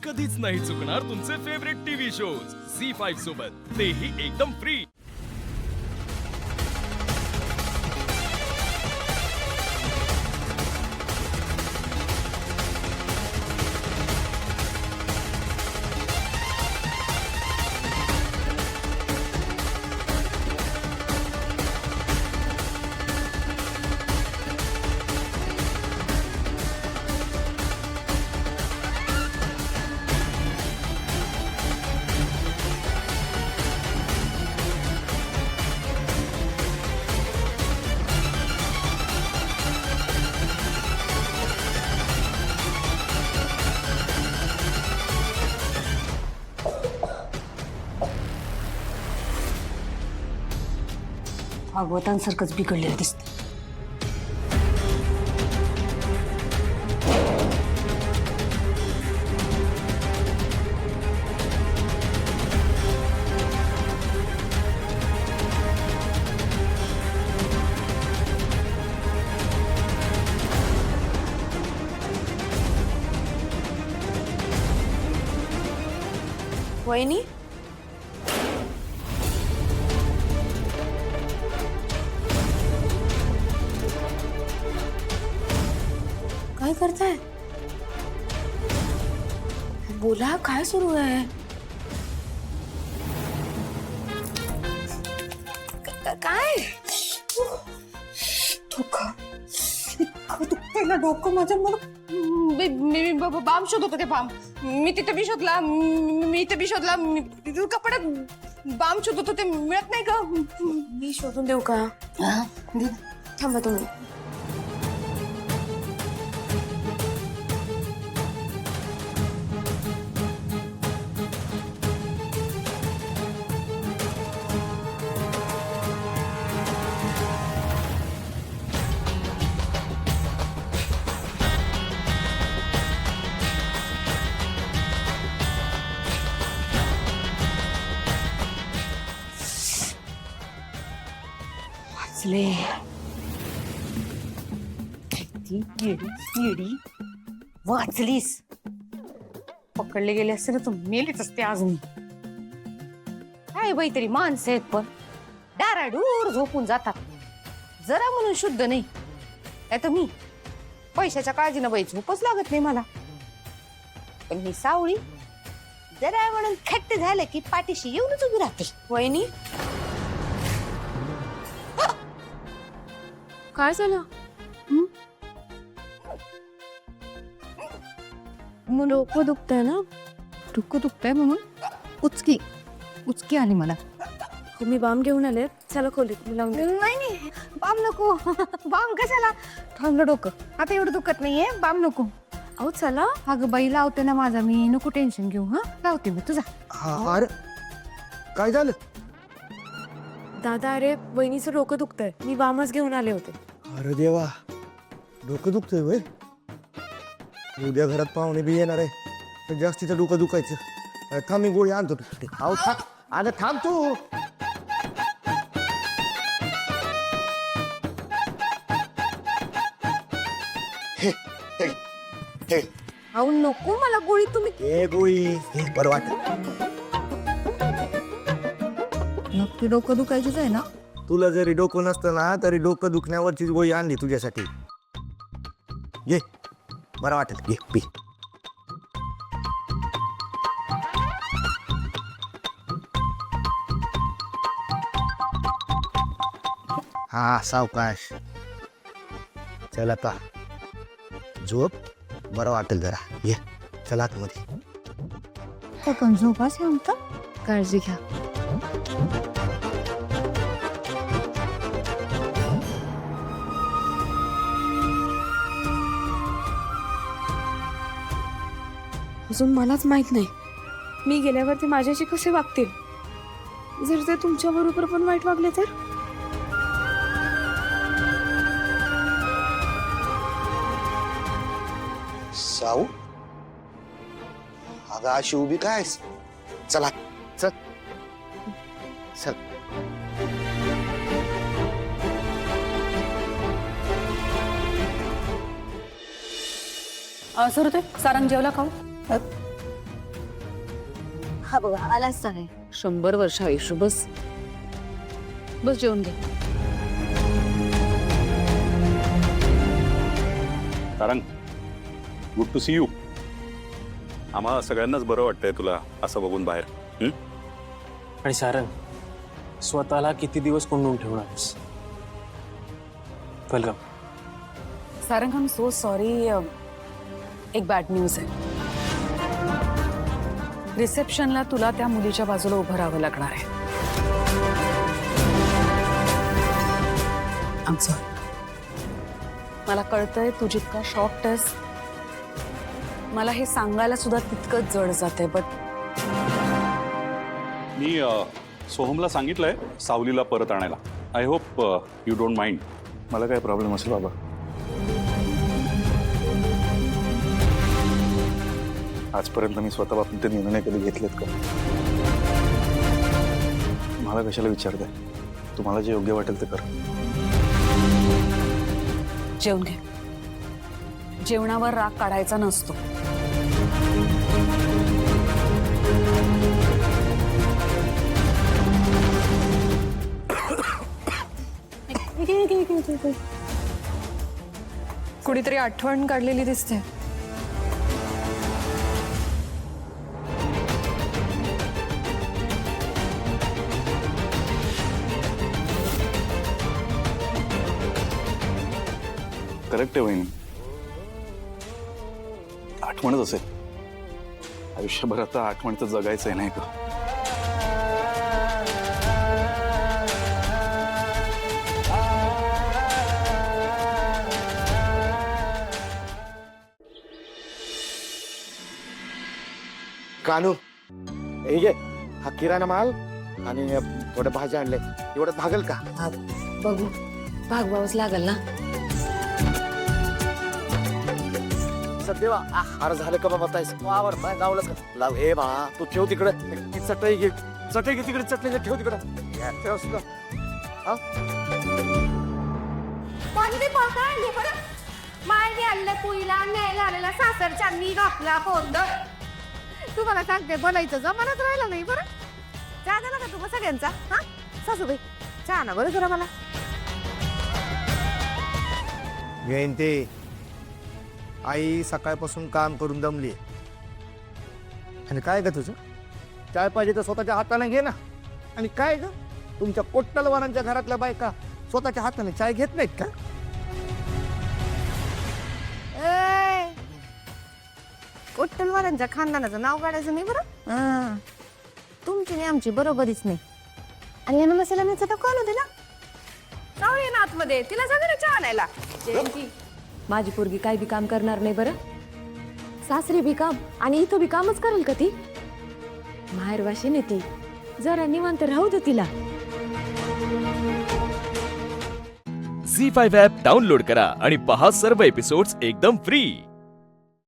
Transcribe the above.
कधीच नाही चुकणार तुमचे फेवरेट टीव्ही शोज झी5 सोबत, तेही एकदम फ्री। भागवतांसारखंच बिघडलेलं दिसतं। वहिनी, काय करताय? बोला, काय सुरू आहे? काय डोकं इतकं दुखतंय ना, डोकं माझं। मी बाम शोधत होते, बाम। मी तिथे बी शोधला, मी इथे बी शोधला, कपड्यात बाम शोधत होते, मिळत नाही का? मी शोधून देऊ का? थांबा तुम्ही। वाचले। किती येडी वाचलीस। पकडले गेले असते ना तर मेलेच असते आज मी। काय बाई तरी माणसं आहेत, पण डाराडूर झोपून जातात, जरा म्हणून शुद्ध नाही। तर मी पैशाच्या काळजीनं बाई झोपच लागत नाही मला, पण ही सावळी जरा म्हणून खट्ट झालं की पाठीशी येऊनच उभी राहते। वहिनी, काय झालं? डोकं दुखतंय ना? डोकं दुखतंय म्हणून उचकी आली मला। तुम्ही बाम घेऊन आले? चला खोलीत मी लावून देते। नाही बाम नको। बाम कशाला? थांबलं डोकं, आता एवढं दुखत नाहीये, बाम नको। अहो चला। अगं बाई, लावते ना माझा मी, नको टेन्शन घेऊ। हा लावते मी तुझा। अरे काय झालं? दादा, अरे वहिनीचं डोकं दुखतंय, मी बामच घेऊन आले होते। अरे देवा, डोकं दुखतंय वय? उद्या घरात पाहुणे बी येणार आहे, तर जास्तीचं डोकं दुखायचं। अरे थांब, मी गोळी आणतो। अहो थांब, अगं थांब तू। हे अहो नको मला गोळी, तुम्ही हे गोळी हे बरं वाटत। नक्की डोकं दुखायचीच आहे ना? तुला जरी डोकं नसतं ना तरी डोकं दुखण्यावरचीच गोळी आणली तुझ्यासाठी। घे, बरं वाटेल, घे पी। हा सावकाश, चल आता झोप, बरं वाटेल जरा। ये चला आतमध्ये। पण झोपास म्हणता, काळजी घ्या। अजून मलाच माहित नाही मी गेल्यावर ते माझ्याशी कसे वागतील। जर ते तुमच्या बरोबर पण वाईट वागले तर? साऊ, अगं अशी उभी काय? चला चल चल। सर ते सारंग जेवला खाऊ? हा बघा आलाच आहे. 100 वर्ष आयुष्य. बस बस जेवून घे. Sarang, good to see you. आम्हा सगळ्यांनाच बरं वाटतंय तुला असं बघून बाहेर. आणि सारंग, स्वतःला किती दिवस कोंडून ठेवणारस? Welcome. Sarang, I am so sorry. एक बॅड न्यूज आहे. रिसेप्शनला तुला त्या मुलीच्या बाजूला उभं राहावं लागणार आहे. I am sorry. मला कळतंय तू जितका शॉक्ड आहेस, मला हे सांगायला सुद्धा तितकंच जड जाते. बट मी सोहमला सांगितलंय सावलीला परत आणायला. I hope you don't mind. मला काय प्रॉब्लेम असेल बाबा. आजपर्यंत मी स्वतः बाबतीत ते निर्णय कधी घेतलेत का? मला कशाला विचारताय? तुम्हाला जे योग्य वाटेल ते कर. जेवून घे. जेवणावर राग काढायचा नसतो. कुणीतरी आठवण काढलेली दिसते. करेक्ट आहे वहिनी. आठवणच असेल. आयुष्यभर आता आठवण तर जगायचं आहे नाही का? कानू, हे घे हा किराणा माल आणि थोड्या भाज्या आणले. एवढं भागल का? बघू भागवावंच लागल ना. सध्या हार झालं का बाबा? ताईस वावर गावलं का? लाव हे बा, तू ठेव तिकडे. ती चटई घे. चटई घे तिकडे. चटणी ठेव तिकडे. ठेव सुद्धा. मायने आणलं पुईला न्यायला आलेला सासरच्या मी घातला गोंधळ. तुम्हाला सांगते बोलायचं जमानच राहिला नाही. बरं चहा झाला का तुम्हा सगळ्यांचा? हा सासूबाई चहा ना बरं जरा मला. घेईन ते. आई सकाळपासून काम करून दमली. आणि काय ग तुझं? चाय पाहिजे तर स्वतःच्या हाताने घे ना. आणि काय ग, तुमच्या कोट्टलवारांच्या घरातल्या बायका स्वतःच्या हाताने चाय घेत नाहीत का? कोट्टलवारांच्या खानदानाचं नाव काढायचं नाही. बरं तुमची नाही आमची बरोबरीच नाही. आणि यानं मसाला न्यायचा तर कोण होते ना जाऊ ये ना आतमध्ये. तिला सांगा ना चहा आणायला. माझी पोरगी काय बी काम करणार नाही बरं. सासरी बी काम आणि इथं बी कामच करेल का ती? माहेर वाशीने ती. जरा निवांत राहू दे तिला. झी 5 ॲप डाउनलोड करा आणि पहा सर्व एपिसोड्स एकदम फ्री.